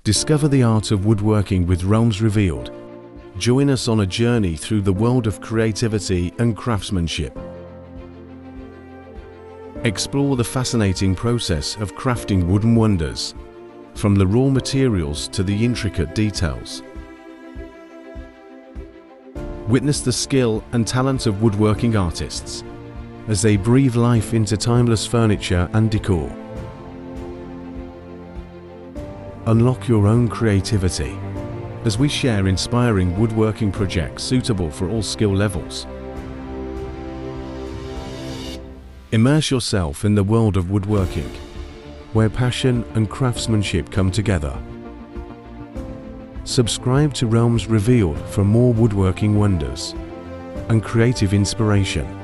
Discover the art of woodworking with Realms Revealed. Join us on a journey through the world of creativity and craftsmanship. Explore the fascinating process of crafting wooden wonders, from the raw materials to the intricate details. Witness the skill and talent of woodworking artists as they breathe life into timeless furniture and decor. Unlock your own creativity as we share inspiring woodworking projects suitable for all skill levels. Immerse yourself in the world of woodworking, where passion and craftsmanship come together. Subscribe to Realms Revealed for more woodworking wonders and creative inspiration.